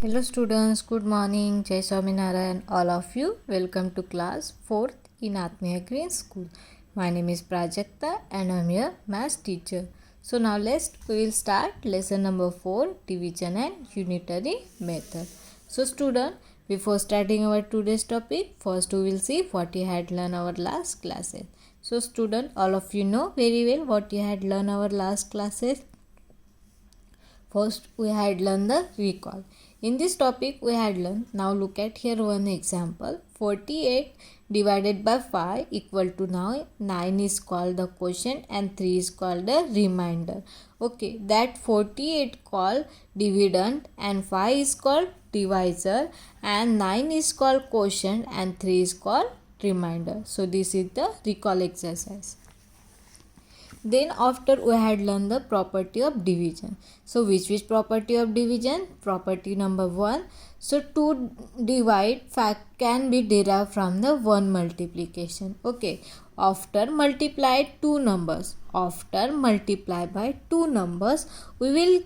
Hello students, good morning. Jai Swaminarayan, all of you. Welcome to class 4th in Atmiya Green School. My name is Prajakta and I am your math teacher. So now we will start lesson number 4, division and unitary method. So student, before starting our today's topic, first we will see what you had learned our last classes. So student, all of you know very well what you had learned our last classes. First we had learned the recall. In this topic we had learned, now look at here one example. 48 divided by 5 equal to, now 9 is called the quotient and 3 is called the remainder. Okay, that 48 called dividend and 5 is called divisor and 9 is called quotient and 3 is called remainder. So this is the recall exercise. Then after we had learned the property of division. So which property of division? Property number 1. So to divide fact can be derived from the 1 multiplication. Okay. After multiply two numbers. After multiply by two numbers, we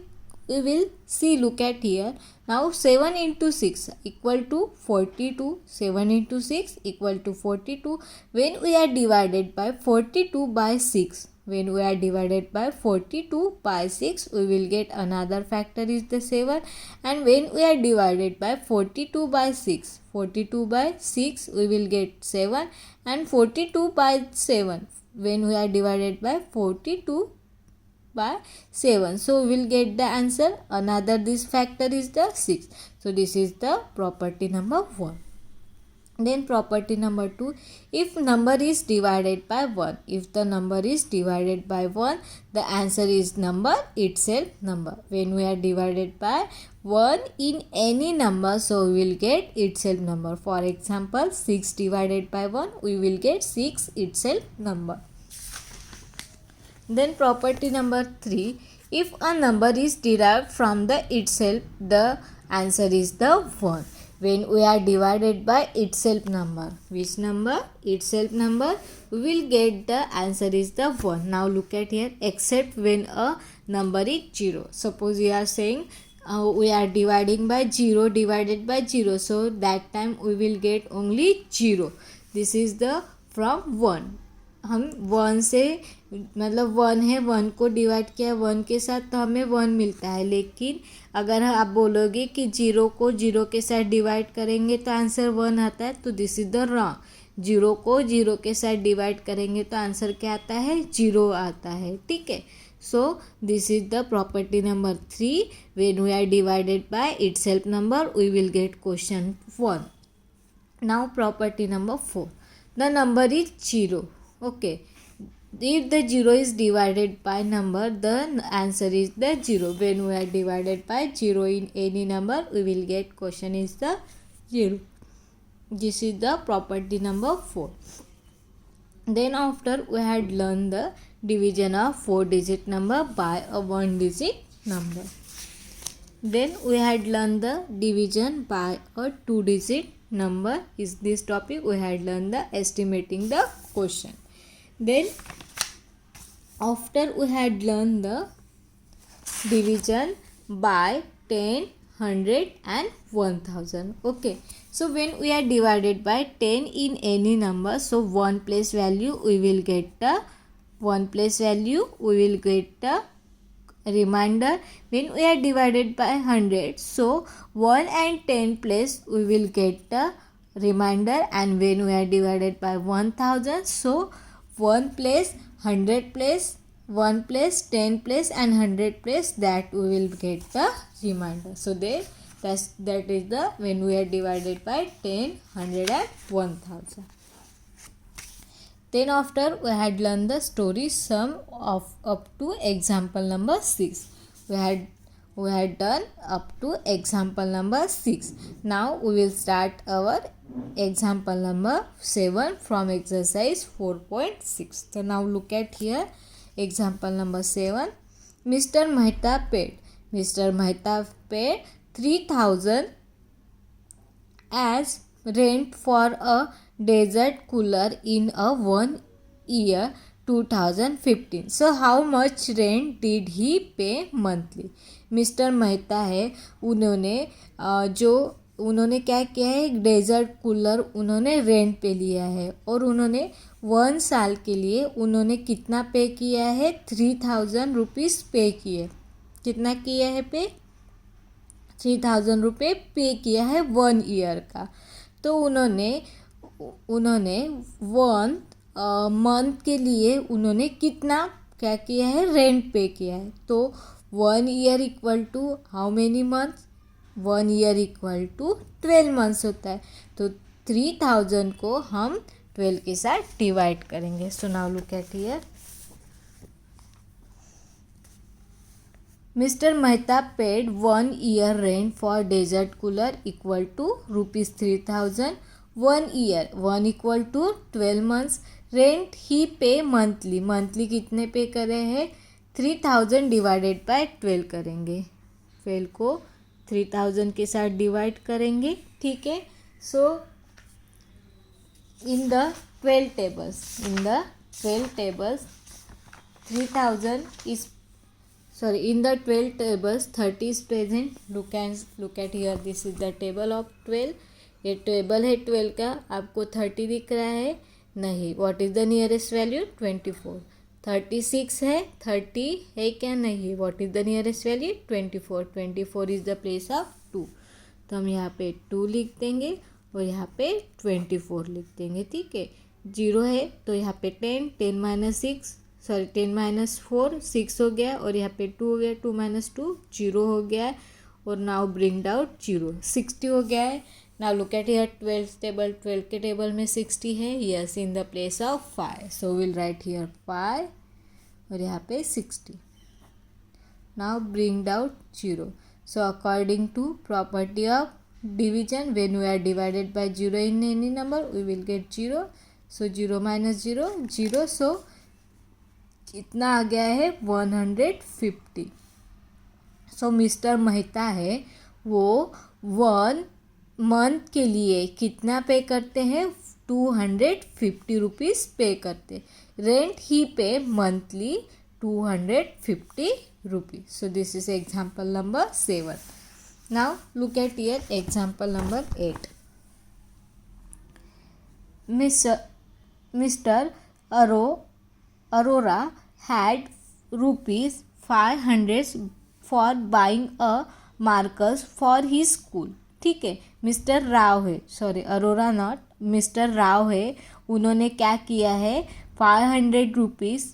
will see, look at here. Now 7 into 6 equal to 42. 7 into 6 equal to 42. When we are divided by 42 by 6, when we are divided by 42 by 6, we will get another factor is the 7. And when we are divided by 42 by 6, 42 by 6, we will get 7. And 42 by 7, when we are divided by 42 by 7, so we will get the answer. Another this factor is the 6. So this is the property number 1. Then property number 2, if number is divided by 1, if the number is divided by 1, the answer is number itself number. When we are divided by 1 in any number, so we will get itself number. For example, 6 divided by 1, we will get 6 itself number. Then property number 3, if a number is derived from the itself, the answer is the 1. When we are divided by itself number, which number? Itself number, we will get the answer is the 1. Now look at here, except when a number is 0. Suppose we are saying we are dividing by 0 divided by 0. So that time we will get only 0. This is the from 1. हम 1 से मतलब 1 है, 1 को divide किया 1 के साथ तो हमें 1 मिलता है. लेकिन अगर आप बोलोगे कि 0 को 0 के साथ डिवाइड करेंगे तो आंसर 1 आता है, तो दिस इज द रॉन्ग. 0 को 0 के साथ डिवाइड करेंगे तो आंसर क्या आता है? 0 आता है. ठीक है. So this is the property number 3. When we are divided by itself number, we will get question 1. Now property number 4, the number is 0. Okay, if the 0 is divided by number, the answer is the 0. When we are divided by 0 in any number, we will get question is the 0. This is the property number 4. Then after we had learned the division of 4-digit number by a 1-digit number. Then we had learned the division by a 2-digit number. Is this topic we had learned the estimating the quotient. Then after we had learned the division by 10, 100 and 1000. Okay, so when we are divided by 10 in any number, so 1 place value we will get the 1 place value, we will get the remainder. When we are divided by 100, so 1 and 10 place we will get the remainder. And when we are divided by 1000, so 1 place, 100 place, 1 place, 10 place and 100 place, that we will get the remainder. So that is the when we are divided by 10, 100 and 1000. Then after we had learned the story sum of up to example number 6. We had done up to example number 6. Now we will start our example number 7 from exercise 4.6. So now look at here, example number 7. Mr. Mehta paid 3000 as rent for a desert cooler in a 1 year 2015. So how much rent did he pay monthly? Mister Mehta है, उन्होंने क्या किया है, एक desert cooler उन्होंने rent पे लिया है और उन्होंने 1 साल के लिए उन्होंने कितना पे किया है, 3000 रुपीज़ पे किए. कितना किया है पे? 3000 रुपये पे किया है 1 ईयर का. तो उन्होंने 1 मंथ के लिए उन्होंने कितना क्या किया है, रेंट पे किया है. तो 1 year equal to how many months? 1 year equal to 12 months होता है. तो 3000 को हम 12 के साथ डिवाइड करेंगे. So now look at here. Mister Mehta paid 1 year rent for desert cooler equal to ₹3000. 1 year 1 equal to 12 months. Rent he pay monthly. Monthly कितने पे करे हैं? 3000 डिवाइडेड बाय 12 करेंगे. 12 को 3000 के साथ डिवाइड करेंगे. ठीक है. सो in the 12 tables 3000 is in the 12 tables 30 is present. Look at here, this is the table of 12. ये टेबल है 12 का. आपको 30 दिख रहा है? नहीं. What is the nearest value? 24. 36 है, 30 है क्या? नहीं. What is the nearest value? 24. 24 is the place of 2. तो हम यहाँ पे 2 लिख देंगे और यहाँ पे 24 लिख देंगे. ठीक है. 0 है तो यहाँ पे 10 माइनस 4 6 हो गया और यहाँ पे 2 हो गया. 2 माइनस 2 0 हो गया है और नाउ ब्रिंग आउट 0. 60 हो गया है. Now look at here 12 table. 12 के टेबल में 60 है. Yes, in the place of 5. So will write here 5 और यहाँ पे 60. Now bring out 0. So according to property of division, when we are divided by 0 in any number we will get 0. So 0 minus 0 0. So कितना आ गया है? 150. सो mister Mehta है वो 1 month के लिए कितना पे करते हैं? 250 रुपीज़ पे करते. Rent he pay monthly 250 rupees. So this is example number 7. Now look at here example number 8. Mister Arora had ₹500 for buying a markers for his school. ठीक है. मिस्टर राव है, अरोरा नॉट, मिस्टर राव है, उन्होंने क्या किया है? 500 rupees.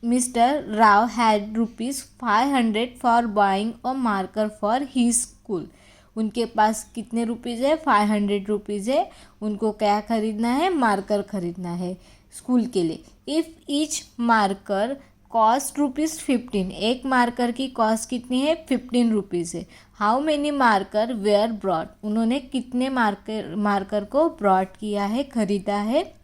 Mister Rao had ₹500 for buying a marker for his school. उनके पास कितने रुपीज़ है? 500 रुपीज़ है. उनको क्या खरीदना है? मार्कर खरीदना है स्कूल के लिए. If each marker cost ₹15. एक मार्कर की कॉस्ट कितनी है? 15 रुपीज़ है. How many marker were brought. उन्होंने कितने मार्कर को ब्रॉट किया है, खरीदा है.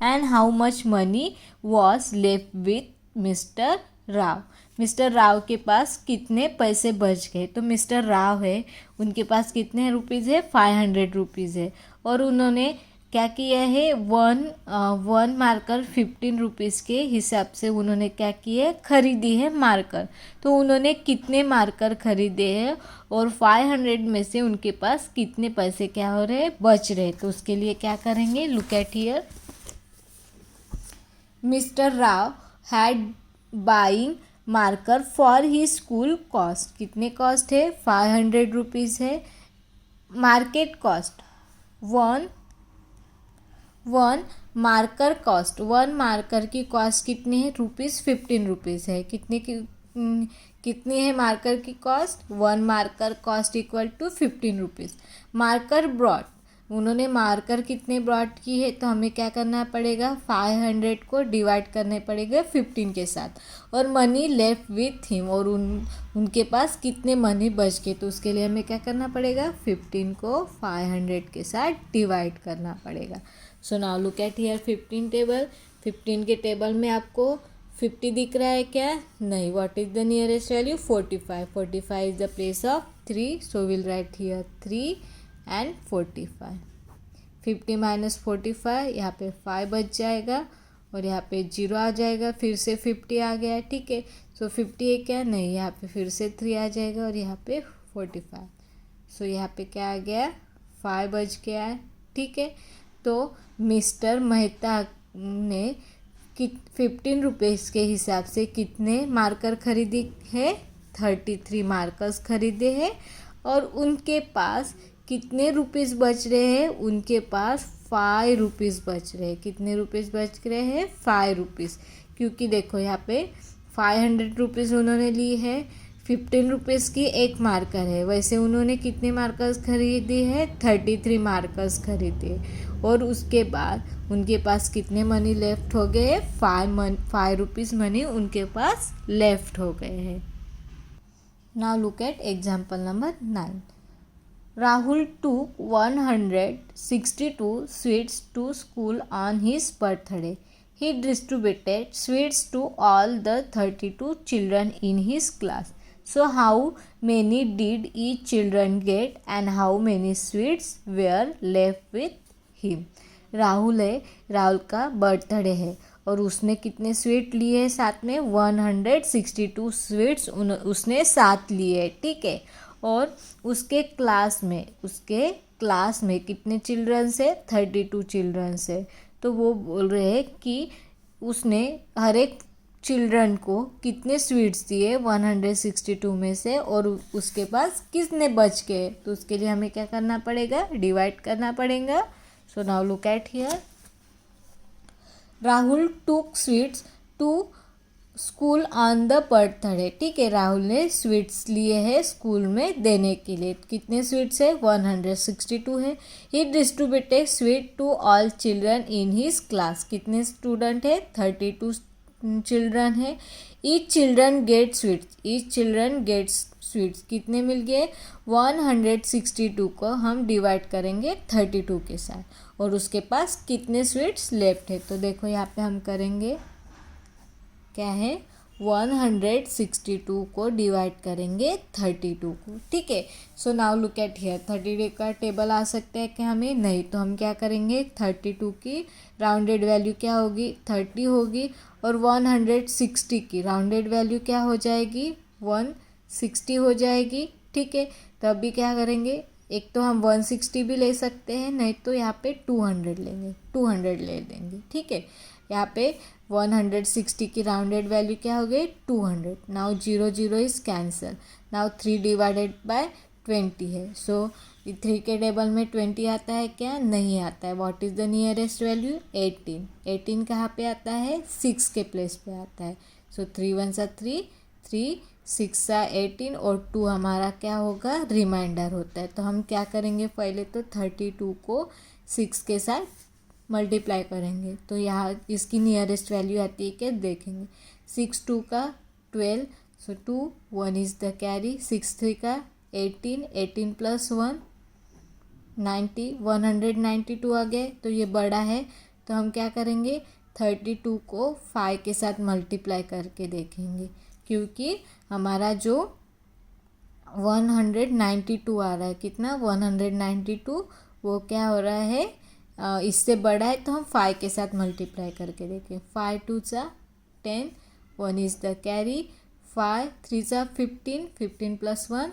And how much money was left with mister Rao. Mister Rao के पास कितने पैसे बच गए. तो मिस्टर राव है, उनके पास कितने रुपीज़ है? 500 रुपीज़ है. और उन्होंने क्या किया है? वन मार्कर 15 रुपीज़ के हिसाब से उन्होंने क्या किया? खरीदी है मार्कर. तो उन्होंने कितने मार्कर खरीदे हैं और 500 में से उनके पास कितने पैसे क्या हो रहे? बच रहे. तो उसके लिए क्या करेंगे? Look at here. Mister Rao had buying marker for he school cost. कितने कॉस्ट है? 500 रुपीज़ है. Market cost one marker cost, 1 marker की कॉस्ट कितनी है? ₹15 रुपीज़ है. कितनी है मार्कर की cost? 1 marker cost equal to 15 rupees. Marker brought, उन्होंने मार्कर कितने ब्रॉट की है? तो हमें क्या करना पड़ेगा? 500 को डिवाइड करने पड़ेगा 15 के साथ. और मनी लेफ्ट विथ हिम, और उनके पास कितने मनी बच गए? तो उसके लिए हमें क्या करना पड़ेगा? 15 को 500 के साथ डिवाइड करना पड़ेगा. So now look at here 15 table. 15 के टेबल में आपको 50 दिख रहा है क्या? नहीं. What is the nearest value? 45. 45 is the place of 3. So will write here 3 and 45. 50 minus 45, यहाँ पे 5 बच जाएगा और यहाँ पे 0 आ जाएगा, फिर से 50 आ गया, ठीक है। सो 50 है क्या, नहीं, यहाँ पे फिर से 3 आ जाएगा और यहाँ पे 45। सो यहाँ पे क्या आ गया, 5 बच गया है, ठीक है। तो मिस्टर मेहता ने 15 रुपीज़ के हिसाब से कितने मार्कर खरीदी है, 33 मार्कर्स खरीदे हैं। और उनके पास कितने रुपीज़ बच रहे हैं, उनके पास 5 रुपीज़ बच रहे हैं। कितने रुपीज़ बच रहे हैं, 5 रुपीज़, क्योंकि देखो यहाँ पे 500 रुपीज़ उन्होंने ली है, 15 रुपीज़ की एक मार्कर है। वैसे उन्होंने कितने मार्कर्स खरीदी है, 33 मार्कर्स खरीदे। और उसके बाद उनके पास कितने मनी लेफ्ट हो गए, 5 रुपीज़ मनी उनके पास लेफ्ट हो गए हैं। Now look eight example number 9. Rahul took 162 sweets to school on his birthday. He distributed sweets to all the 32 children in his class. So how many did each children get and how many sweets were left with him? Rahul का birthday है और उसने कितने sweet लिए साथ में, 162 sweets उसने साथ लिए, ठीक है। और उसके क्लास में कितने चिल्ड्रंस है, 32 चिल्ड्रंस है। तो वो बोल रहे हैं कि उसने हर एक चिल्ड्रन को कितने स्वीट्स दिए 162 में से, और उसके पास कितने बच गए। तो उसके लिए हमें क्या करना पड़ेगा, डिवाइड करना पड़ेगा। So now look at here, Rahul took sweets to school on the birthday, ठीक है। राहुल ने स्वीट्स लिए हैं स्कूल में देने के लिए। कितने स्वीट्स है, 162 है। He distributed sweet to all children in his class, कितने स्टूडेंट है, 32 चिल्ड्रन है। ईच चिल्ड्रन गेट्स स्वीट्स, कितने मिल गए, 162 को हम डिवाइड करेंगे 32 के साथ, और उसके पास कितने स्वीट्स लेफ्ट है। तो देखो यहाँ पे हम करेंगे क्या है, 162 को डिवाइड करेंगे 32 को, ठीक है। सो नाउ लुक एट हियर, 32 का टेबल आ सकता है क्या हमें, नहीं। तो हम क्या करेंगे, 32 की राउंडेड वैल्यू क्या होगी, 30 होगी, और 160 की राउंडेड वैल्यू क्या हो जाएगी, 160 हो जाएगी, ठीक है। तो अभी क्या करेंगे, एक तो हम 160 भी ले सकते हैं, नहीं तो यहाँ पे 200 लेंगे, 200 ले देंगे, ठीक है। यहाँ पे 160 की राउंडेड वैल्यू क्या हो गई, 200। Now 0 0 is cancel. Now 3 divided by 20 है। सो 3 के टेबल में 20 आता है क्या, नहीं आता है। What is the nearest value, 18। 18 कहाँ पे आता है, 6 के प्लेस पे आता है। सो 3 1 सा 3, 3 6 सा 18, और 2 हमारा क्या होगा, रिमाइंडर होता है। तो हम क्या करेंगे, पहले तो 32 को 6 के साथ मल्टीप्लाई करेंगे। तो यहाँ इसकी नियरेस्ट वैल्यू आती है क्या, देखेंगे। 6 2 का 12, सो 2 1 इज़ द कैरी। 6 3 का 18, 18 प्लस 1 90, 192 आ गए। तो ये बड़ा है, तो हम क्या करेंगे, 32 को 5 के साथ मल्टीप्लाई करके देखेंगे, क्योंकि हमारा जो 192 आ रहा है, कितना, 192, वो क्या हो रहा है, इससे बड़ा है। तो हम 5 के साथ मल्टीप्लाई करके देखें। 5 2 सा 10, 1 इज़ द कैरी। 5 3 सा 15, 15 प्लस 1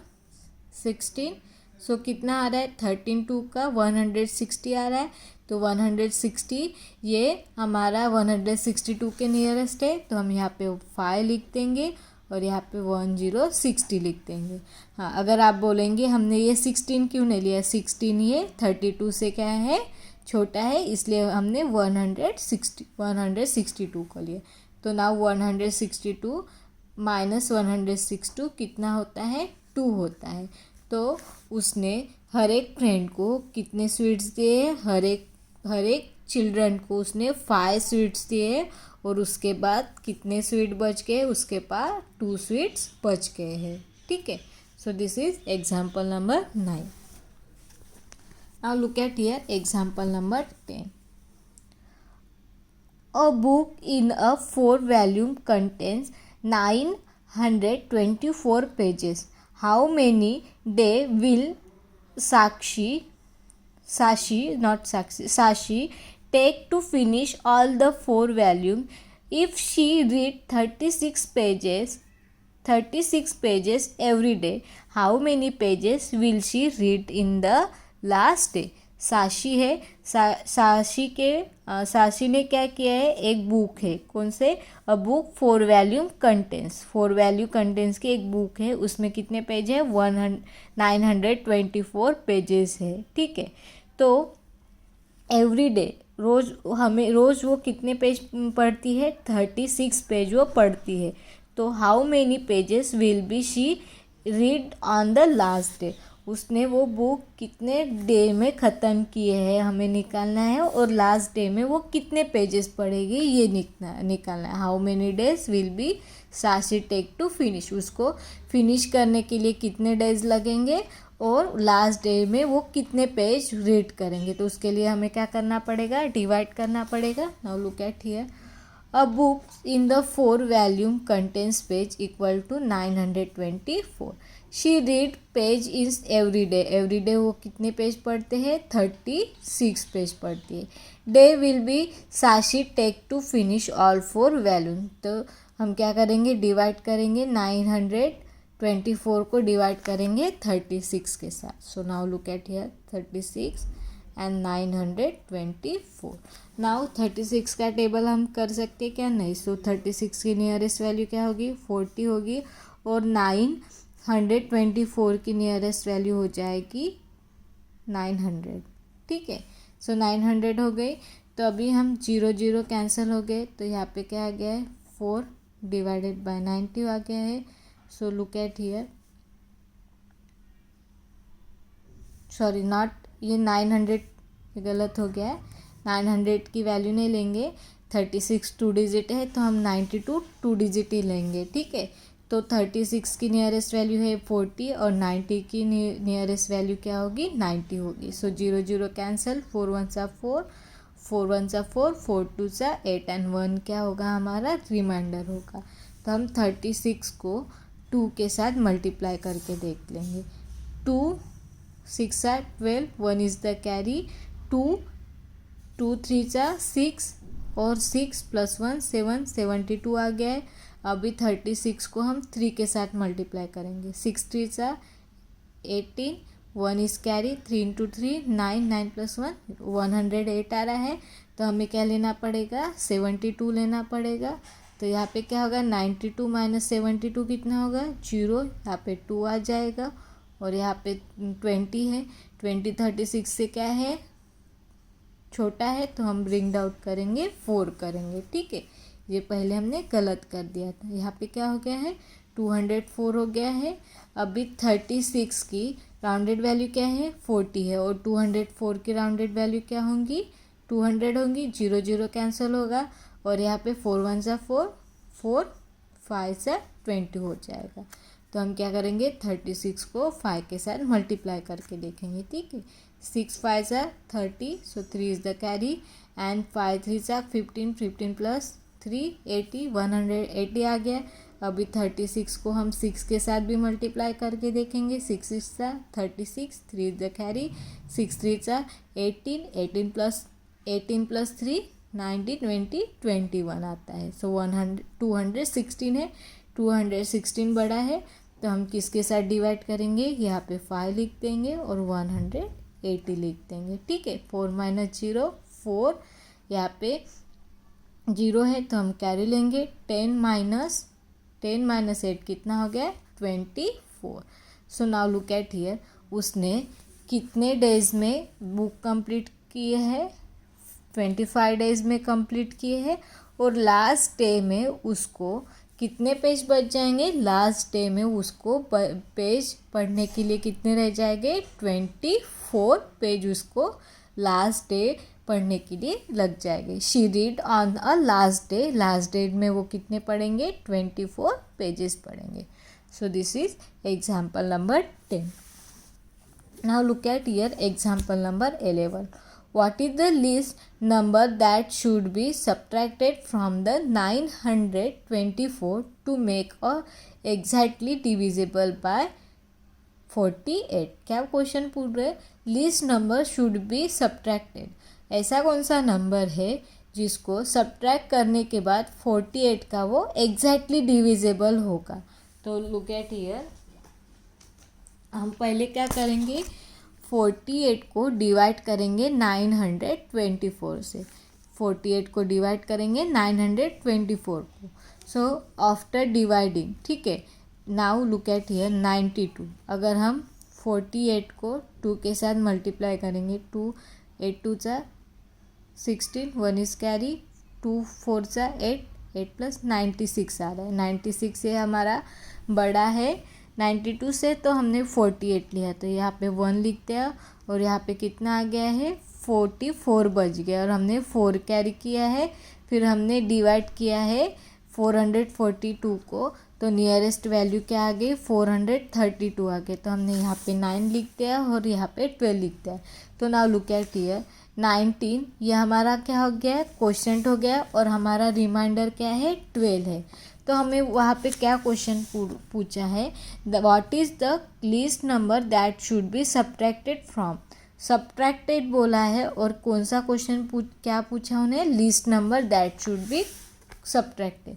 16। सो कितना आ रहा है, 13 2 का 160 आ रहा है। तो 160 ये हमारा 162 के नियरेस्ट है, तो हम यहाँ पे 5 लिख देंगे और यहाँ पे 1060 लिख देंगे। हाँ, अगर आप बोलेंगे हमने ये 16 क्यों नहीं लिया, 16 ये 32 से क्या है, छोटा है, इसलिए हमने 162 को लिया। तो नाउ 162 माइनस 162 कितना होता है, 2 होता है। तो उसने हर एक फ्रेंड को कितने स्वीट्स दिए, हर एक चिल्ड्रन को उसने 5 स्वीट्स दिए, और उसके बाद कितने स्वीट बच गए, उसके पास 2 स्वीट्स बच गए हैं, ठीक है। So this is example number 9. Now look at here example number 10. A book in a 4-volume contains 924 pages. How many day will Sakshi Sashi, not Sakshi, Sashi take to finish all the 4 volumes? If she read 36 pages every day, how many pages will she read in the last day? साशी है, साशी ने क्या किया है, एक book है, कौन से, a book 4 volume contents, 4 volume contents की एक बुक है, उसमें कितने पेज है, 924 पेजेस है, ठीक है। तो एवरी डे, रोज़ वो कितने पेज पढ़ती है, 36 पेज वो पढ़ती है। तो how many pages will be she read on the last day, उसने वो बुक कितने डे में ख़त्म किए हैं हमें निकालना है, और लास्ट डे में वो कितने पेजेस पढ़ेगी ये निकालना है। How many days will be Sashi take to finish, उसको फिनिश करने के लिए कितने डेज लगेंगे, और लास्ट डे में वो कितने पेज रीड करेंगे। तो उसके लिए हमें क्या करना पड़ेगा, डिवाइड करना पड़ेगा। Now look at here, a book in the 4 volume contains page equal to 924। She read page is every day वो कितने पेज पढ़ते हैं, 36 पेज पढ़ती है। Day will be Sashi take to finish all 4 volume, तो हम क्या करेंगे, डिवाइड करेंगे, 924 को डिवाइड करेंगे 36 के साथ। सो now look at here, 36 and 924। Now 36 का टेबल हम कर सकते हैं क्या, नहीं। सो 36 की नियरेस्ट वैल्यू क्या होगी, 40 होगी, और 924 की नियरेस्ट वैल्यू हो जाएगी 900, ठीक है। सो 900 हो गई, तो अभी हम 0 कैंसिल हो गए, तो यहाँ पे क्या आ गया है, 4 डिवाइडेड बाय 90 आ गया है। So look at here, sorry not, ये 900 गलत हो गया है, 900 की वैल्यू नहीं लेंगे, 36 2 डिजिट है, तो हम 92 2 डिजिट ही लेंगे, ठीक है। तो 36 की नियरेस्ट वैल्यू है 40, और 90 की नियरेस्ट वैल्यू क्या होगी, 90 होगी। सो 0 कैंसिल, 4 1 सा 4, 4 1 सा 4, 4 2 सा 8, एंड 1 क्या होगा हमारा, रिमाइंडर होगा। तो हम 36 को 2 के साथ मल्टीप्लाई करके देख लेंगे। 2 6 are 12, 1 is the carry, 2 2 3 सा 6, और 6 + 1 7, 72 आ गया है। अभी 36 को हम 3 के साथ मल्टीप्लाई करेंगे, 6 3 सा 18, 1 इज कैरी, 3 × 3 9, 9 + 1 108 आ रहा है। तो हमें क्या लेना पड़ेगा, 72 लेना पड़ेगा। तो यहाँ पे क्या होगा, 92 - 72 कितना होगा, 0, यहाँ पे 2 आ जाएगा, और यहाँ पे 20 है, 20 36 से क्या है, छोटा है, तो हम ब्रिंग आउट करेंगे, 4 करेंगे, ठीक है। ये पहले हमने गलत कर दिया था। यहाँ पे क्या हो गया है, 204 हो गया है। अभी 36 की राउंडेड वैल्यू क्या है, 40 है, और 204 की राउंडेड वैल्यू क्या होंगी, 200 होंगी। 0 कैंसिल होगा, और यहाँ पे 4 1 सा 4, 4 5 सा 20 हो जाएगा। तो हम क्या करेंगे, 36 को 5 के साथ मल्टीप्लाई करके देखेंगे, ठीक है। 6 5 सा 30, सो 3 इज द कैरी, एंड 5 3 सा 15, 15 + 3 80, 180 आ गया। अभी 36 को हम 6 के साथ भी मल्टीप्लाई करके देखेंगे, 6 6 सा 36, 3 इज द कैरी, 6 3 सा 18, 18 + 3 19, 20 21 आता है। सो 216 है, 216 बड़ा है, तो हम किसके साथ डिवाइड करेंगे, यहाँ पे 5 लिख देंगे, और 180 लिख देंगे, ठीक है। 4 - 0 4, यहाँ पे 0 है, तो हम कैरी लेंगे। 10 - 8 कितना हो गया, 24। सो नाउ लुक एट हियर, उसने कितने डेज में बुक कंप्लीट किए हैं, 25 डेज में कंप्लीट किए हैं, और लास्ट डे में उसको कितने पेज बच जाएंगे, लास्ट डे में उसको पेज पढ़ने के लिए कितने रह जाएंगे, 24 पेज उसको लास्ट डे पढ़ने के लिए लग जाएंगे। She read on a last day में वो कितने पढ़ेंगे, 24 पेजेस पढ़ेंगे। सो this is example number 10। Now look at here example number 11। What is the least number that should be subtracted from the 924 to make a exactly divisible by 48। क्या question पूछ रहे, least number should be subtracted, ऐसा कौन सा number है जिसको subtract करने के बाद 48 का वो एग्जैक्टली डिविजिबल होगा। तो लुक एट हियर, हम पहले क्या करेंगे, 48 को डिवाइड करेंगे 924 से, 48 को डिवाइड करेंगे 924 को। सो आफ्टर डिवाइडिंग, ठीक है, नाउ लुक एट हियर 92। अगर हम 48 को 2 के साथ मल्टीप्लाई करेंगे, 2 8 2 सा 16, 1 इज कैरी, 2 4 सा 8, 8 प्लस 96 आ रहा है। 96 से हमारा बड़ा है 92 से, तो हमने 48 लिया, तो यहाँ पे 1 लिखते हैं और यहाँ पे कितना आ गया है 44 बच गया, और हमने 4 कैरी किया है, फिर हमने डिवाइड किया है 442 को, तो नियरेस्ट वैल्यू क्या आ गई 432 आ गए, तो हमने यहाँ पे 9 लिख दिया और यहाँ पे 12 लिख दिया। तो नाउ लुक एट हियर 19, ये हमारा क्या हो गया, क्वोशंट हो गया, और हमारा रिमाइंडर क्या है 12 है। तो हमें वहाँ पे क्या क्वेश्चन पूछा है, what is the least number that should be subtracted from, subtracted बोला है, और कौन सा क्वेश्चन क्या पूछा उन्हें, least number that should be subtracted.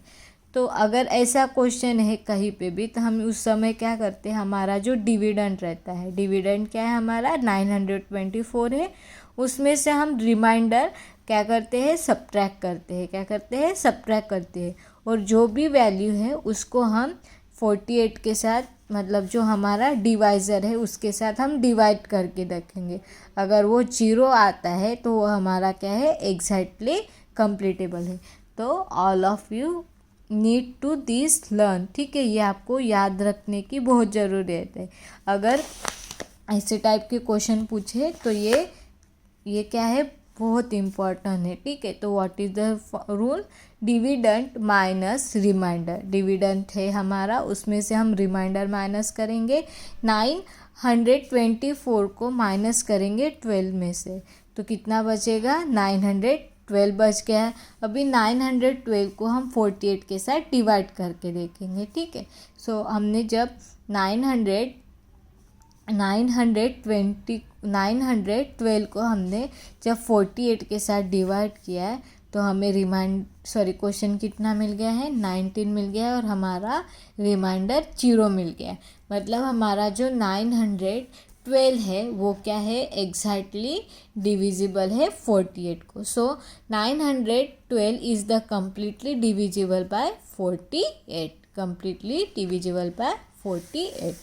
तो अगर ऐसा क्वेश्चन है कहीं पे भी, तो हम उस समय क्या करते हैं, हमारा जो डिविडेंड रहता है, डिविडेंड क्या है हमारा 924 है, उसमें से हम रिमाइंडर क्या करते हैं, सब्ट्रैक्ट करते हैं, क्या करते हैं, सब्ट्रैक्ट करते हैं, और जो भी वैल्यू है उसको हम 48 के साथ, मतलब जो हमारा डिवाइज़र है उसके साथ हम डिवाइड करके रखेंगे। अगर वो 0 आता है तो वो हमारा क्या है, एग्जैक्टली कंप्लीटेबल है। तो all of you need to this learn, ठीक है, ये आपको याद रखने की बहुत ज़रूरत है। अगर ऐसे टाइप के क्वेश्चन पूछे तो ये क्या है, बहुत इम्पॉर्टेंट है, ठीक है। तो what is the rule, dividend minus remainder, dividend है हमारा, उसमें से हम रिमाइंडर माइनस करेंगे, 924 को माइनस करेंगे 12 में से, तो कितना बचेगा 912 बच गया है। अभी 912 को हम 48 के साथ डिवाइड करके देखेंगे, ठीक है। सो हमने जब 912 को हमने जब 48 के साथ डिवाइड किया है, तो हमें क्वेश्चन कितना मिल गया है, 19 मिल गया है, और हमारा रिमाइंडर 0 मिल गया है। मतलब हमारा जो 912 है वो क्या है, एग्जैक्टली डिविजिबल है 48 को। सो 912 is the completely divisible by 48, completely divisible by 48.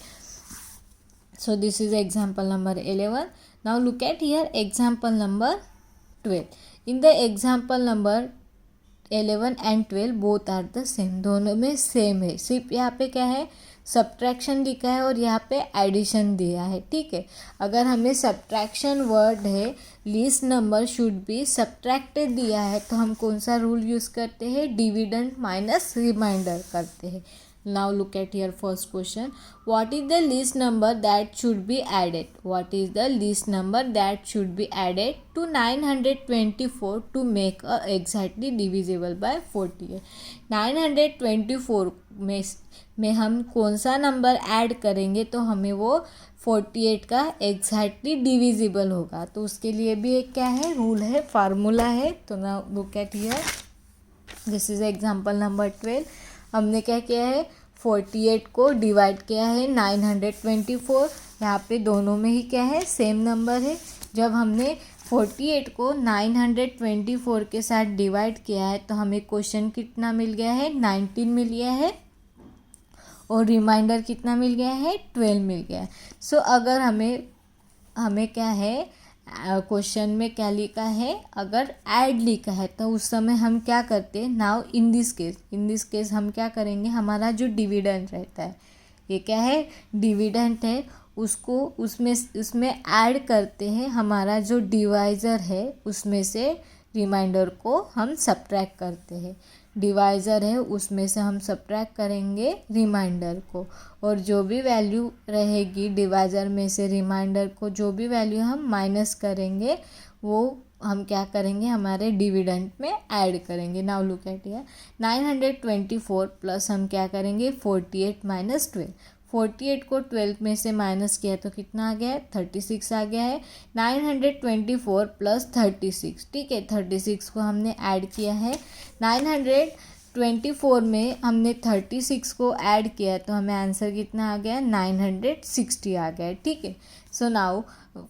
So this is example number 11. Now look at here example number 12. In the example number 11 and 12 both are the same, दोनों में सेम है, सिर्फ यहाँ पे क्या है, सब्ट्रैक्शन लिखा है और यहाँ पे एडिशन दिया है, ठीक है। अगर हमें सब्ट्रैक्शन वर्ड है, least number should be subtracted दिया है, तो हम कौन सा रूल यूज़ करते हैं, डिविडेंड माइनस रिमाइंडर करते हैं। Now look at your first question. What is the least number that should be added? What is the least number that should be added to 924 to make a exactly divisible by 48? 924 में हम कौन सा number add करेंगे तो हमें वो 48 का exactly divisible होगा। तो उसके लिए भी एक क्या है, रूल है, फार्मूला है। तो ना look at here, this is example number 12। हमने क्या किया है, 48 को डिवाइड किया है 924, यहाँ पे दोनों में ही क्या है, सेम नंबर है। जब हमने 48 को 924 के साथ डिवाइड किया है तो हमें क्वेश्चन कितना मिल गया है, 19 मिल गया है, और रिमाइंडर कितना मिल गया है, 12 मिल गया है। सो अगर हमें क्या है, क्वेश्चन में क्या लिखा है, अगर ऐड लिखा है तो उस समय हम क्या करते हैं, नाउ इन दिस केस हम क्या करेंगे, हमारा जो डिविडेंड रहता है, ये क्या है, डिविडेंड है, उसको उसमें ऐड करते हैं, हमारा जो डिवाइज़र है उसमें से रिमाइंडर को हम सब्ट्रैक्ट करते हैं। डिवाइज़र है उसमें से हम सब्ट्रैक्ट करेंगे रिमाइंडर को, और जो भी वैल्यू रहेगी डिवाइज़र में से रिमाइंडर को जो भी वैल्यू हम माइनस करेंगे वो हम क्या करेंगे, हमारे डिविडेंड में ऐड करेंगे। Now look at here, 924 plus हम क्या करेंगे, 48 माइनस 12, 48 को 12 में से माइनस किया तो कितना आ गया है, 36 आ गया है। 924 प्लस 36, ठीक है, 36 को हमने ऐड किया है। 924 में हमने 36 को ऐड किया तो हमें आंसर कितना आ गया, 960 आ गया है, ठीक है। सो नाउ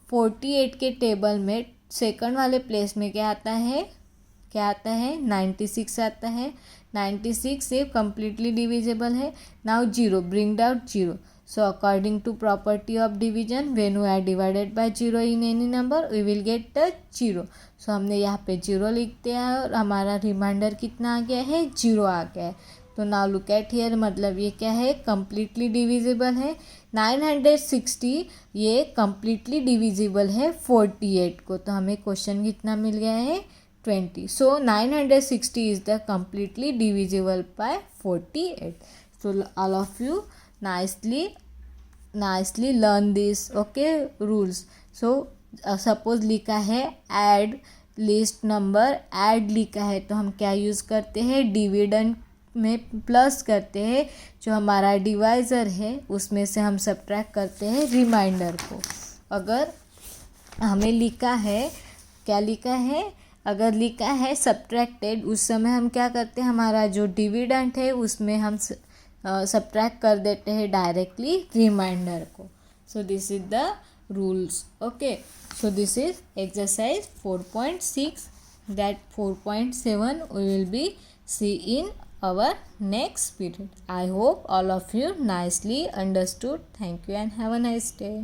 48 के टेबल में सेकंड वाले प्लेस में क्या आता है, 96 आता है। 96 से कम्प्लीटली डिविजिबल है। Now zero, bring out zero. So according to property of division, when we are divided by zero in any number we will get the zero. So हमने यहाँ पे जीरो लिख दिया है और हमारा रिमाइंडर कितना आ गया है, जीरो आ गया है। तो नाउ लुक एट हियर, मतलब ये क्या है, कम्प्लीटली डिविजिबल है। 960 ये कम्प्लीटली डिविजिबल है 48 को, तो हमें क्वेश्चन कितना मिल गया है, 20. So 960 is the completely divisible by 48. So all of you nicely learn this, okay, rules. So suppose लिखा है add लिस्ट नंबर, ऐड लिखा है तो हम क्या यूज़ करते हैं, डिविडेंड में प्लस करते हैं, जो हमारा डिवाइज़र है उसमें से हम सब्ट्रैक्ट करते हैं रिमाइंडर को। अगर हमें लिखा है, क्या लिखा है, अगर लिखा है सब्ट्रैक्टेड, उस समय हम क्या करते हैं, हमारा जो डिविडेंड है उसमें हम सब्ट्रैक्ट कर देते हैं डायरेक्टली रिमाइंडर को। सो this is the rules, okay. So this is exercise 4.6, that 4.7 we will be see in our next period. I hope all of you nicely understood. Thank you and have a nice day.